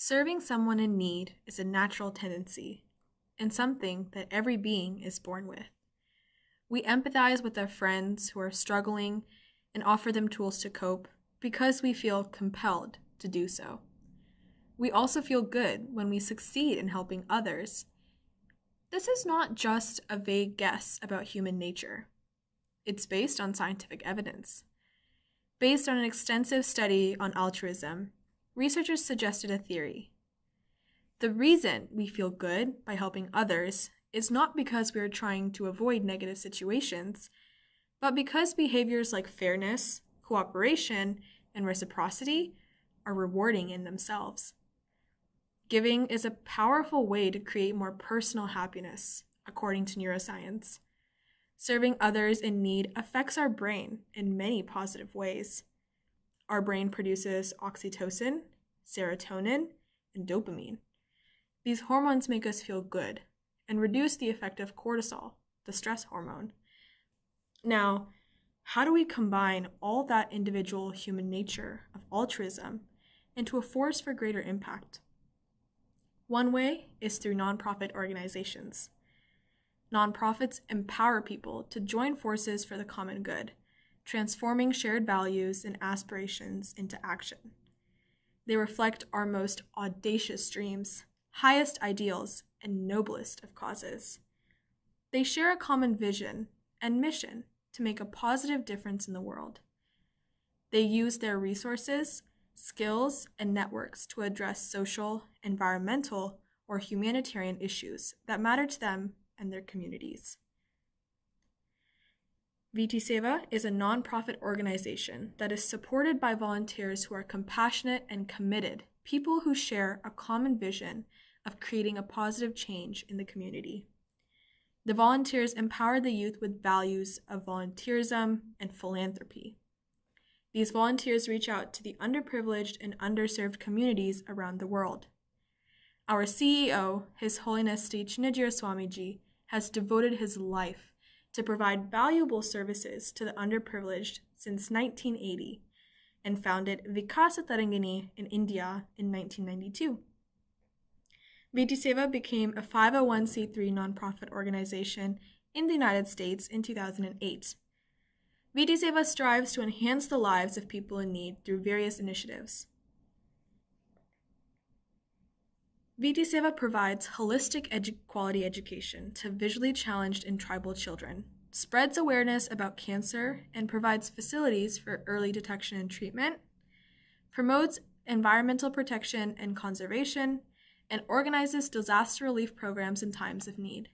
Serving someone in need is a natural tendency and something that every being is born with. We empathize with our friends who are struggling and offer them tools to cope because we feel compelled to do so. We also feel good when we succeed in helping others. This is not just a vague guess about human nature. It's based on scientific evidence. Based on an extensive study on altruism, researchers suggested a theory. The reason we feel good by helping others is not because we are trying to avoid negative situations, but because behaviors like fairness, cooperation, and reciprocity are rewarding in themselves. Giving is a powerful way to create more personal happiness, according to neuroscience. Serving others in need affects our brain in many positive ways. Our brain produces oxytocin, serotonin, and dopamine. These hormones make us feel good and reduce the effect of cortisol, the stress hormone. Now, how do we combine all that individual human nature of altruism into a force for greater impact? One way is through nonprofit organizations. Nonprofits empower people to join forces for the common good, transforming shared values and aspirations into action. They reflect our most audacious dreams, highest ideals, and noblest of causes. They share a common vision and mission to make a positive difference in the world. They use their resources, skills, and networks to address social, environmental, or humanitarian issues that matter to them and their communities. VT Seva is a nonprofit organization that is supported by volunteers who are compassionate and committed, people who share a common vision of creating a positive change in the community. The volunteers empower the youth with values of volunteerism and philanthropy. These volunteers reach out to the underprivileged and underserved communities around the world. Our CEO, His Holiness Sri Chinajira Swamiji, has devoted his life to provide valuable services to the underprivileged since 1980 and founded Vikasa Tarangini in India in 1992. VT Seva became a 501c3 nonprofit organization in the United States in 2008. VT Seva strives to enhance the lives of people in need through various initiatives. VT Seva provides holistic quality education to visually challenged and tribal children, spreads awareness about cancer, and provides facilities for early detection and treatment, promotes environmental protection and conservation, and organizes disaster relief programs in times of need.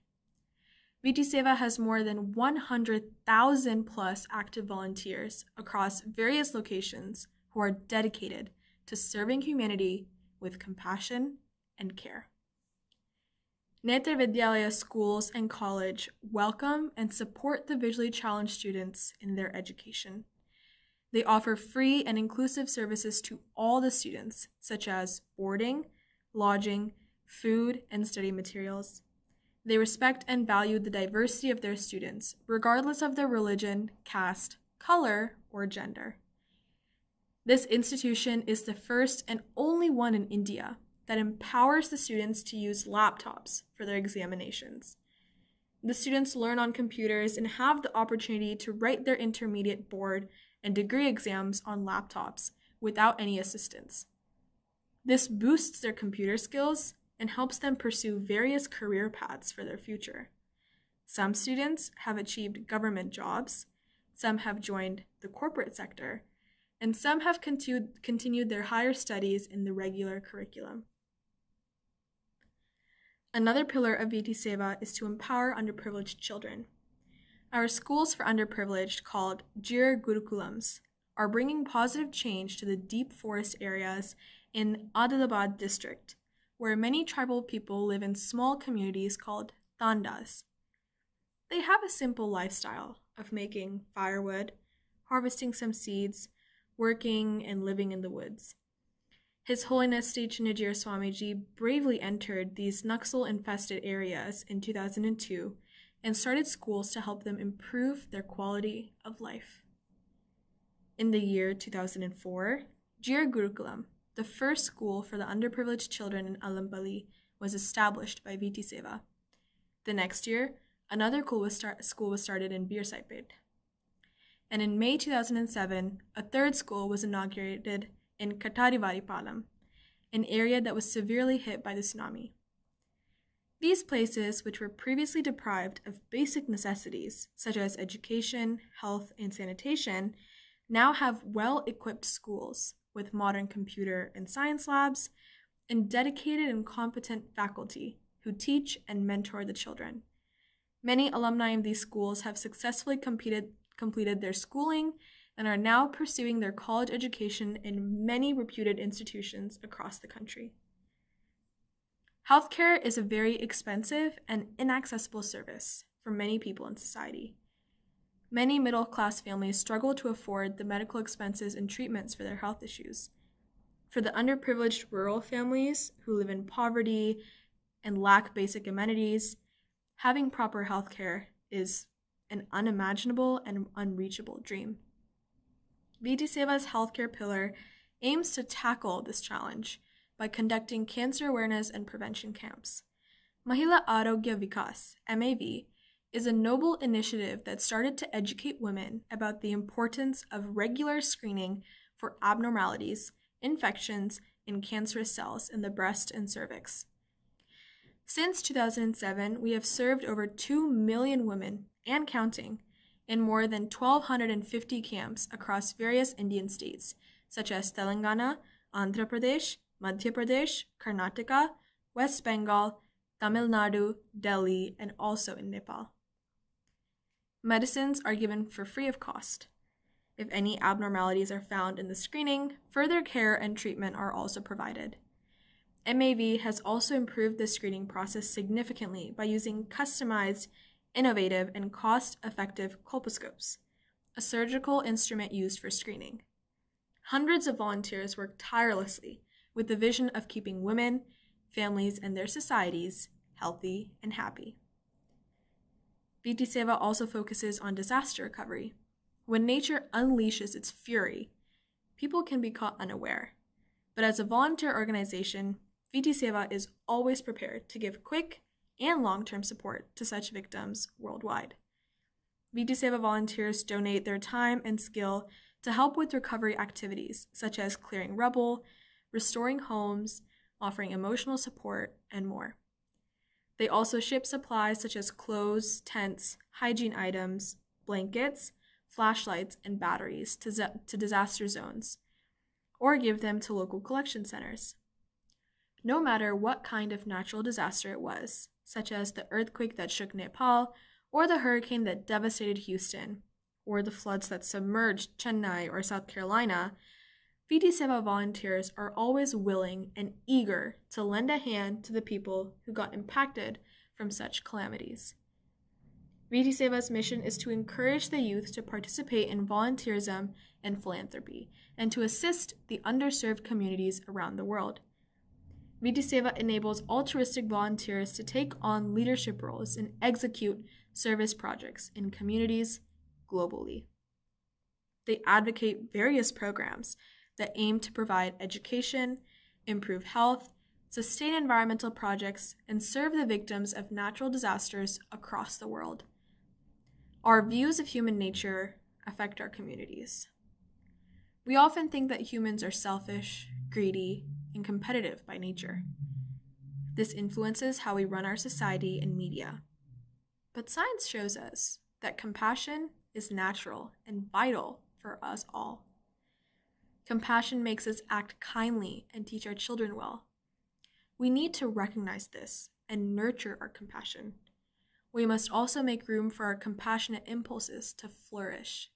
VT Seva has more than 100,000 plus active volunteers across various locations who are dedicated to serving humanity with compassion and care. Netra Vidyalaya schools and college welcome and support the visually challenged students in their education. They offer free and inclusive services to all the students, such as boarding, lodging, food, and study materials. They respect and value the diversity of their students, regardless of their religion, caste, color, or gender. This institution is the first and only one in India that empowers the students to use laptops for their examinations. The students learn on computers and have the opportunity to write their intermediate board and degree exams on laptops without any assistance. This boosts their computer skills and helps them pursue various career paths for their future. Some students have achieved government jobs, some have joined the corporate sector, and some have continued their higher studies in the regular curriculum. Another pillar of VT Seva is to empower underprivileged children. Our schools for underprivileged, called Jir Gurukulams, are bringing positive change to the deep forest areas in Adilabad district, where many tribal people live in small communities called tandas. They have a simple lifestyle of making firewood, harvesting some seeds, working and living in the woods. His Holiness Sri Chinajira Swamiji bravely entered these Naxal-infested areas in 2002 and started schools to help them improve their quality of life. In the year 2004, Jir Gurukulam, the first school for the underprivileged children in Alampally was established by VT Seva. The next year, another school was started in Birsipet. And in May 2007, a third school was inaugurated in Katarivari-Palam, an area that was severely hit by the tsunami. These places, which were previously deprived of basic necessities such as education, health, and sanitation, now have well-equipped schools with modern computer and science labs and dedicated and competent faculty who teach and mentor the children. Many alumni of these schools have successfully completed their schooling and are now pursuing their college education in many reputed institutions across the country. Healthcare is a very expensive and inaccessible service for many people in society. Many middle-class families struggle to afford the medical expenses and treatments for their health issues. For the underprivileged rural families who live in poverty and lack basic amenities, having proper healthcare is an unimaginable and unreachable dream. VT Seva's healthcare pillar aims to tackle this challenge by conducting cancer awareness and prevention camps. Mahila Arogya Vikas, MAV, is a noble initiative that started to educate women about the importance of regular screening for abnormalities, infections, and cancerous cells in the breast and cervix. Since 2007, we have served over 2 million women and counting in more than 1,250 camps across various Indian states, such as Telangana, Andhra Pradesh, Madhya Pradesh, Karnataka, West Bengal, Tamil Nadu, Delhi, and also in Nepal. Medicines are given for free of cost. If any abnormalities are found in the screening, further care and treatment are also provided. MAV has also improved the screening process significantly by using customized, innovative, and cost-effective colposcopes, a surgical instrument used for screening. Hundreds of volunteers work tirelessly with the vision of keeping women, families, and their societies healthy and happy. VT Seva also focuses on disaster recovery. When nature unleashes its fury, people can be caught unaware. But as a volunteer organization, VT Seva is always prepared to give quick and long-term support to such victims worldwide. VT Seva volunteers donate their time and skill to help with recovery activities such as clearing rubble, restoring homes, offering emotional support, and more. They also ship supplies such as clothes, tents, hygiene items, blankets, flashlights, and batteries to disaster zones, or give them to local collection centers. No matter what kind of natural disaster it was, such as the earthquake that shook Nepal, or the hurricane that devastated Houston, or the floods that submerged Chennai or South Carolina, VT Seva volunteers are always willing and eager to lend a hand to the people who got impacted from such calamities. VT Seva's mission is to encourage the youth to participate in volunteerism and philanthropy, and to assist the underserved communities around the world. VT Seva enables altruistic volunteers to take on leadership roles and execute service projects in communities globally. They advocate various programs that aim to provide education, improve health, sustain environmental projects, and serve the victims of natural disasters across the world. Our views of human nature affect our communities. We often think that humans are selfish, greedy, and competitive by nature. This influences how we run our society and media. But science shows us that compassion is natural and vital for us all. Compassion makes us act kindly and teach our children well. We need to recognize this and nurture our compassion. We must also make room for our compassionate impulses to flourish.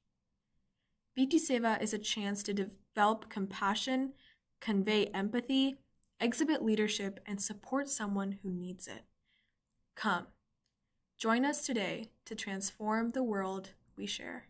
VT Seva is a chance to develop compassion, convey empathy, exhibit leadership, and support someone who needs it. Come, join us today to transform the world we share.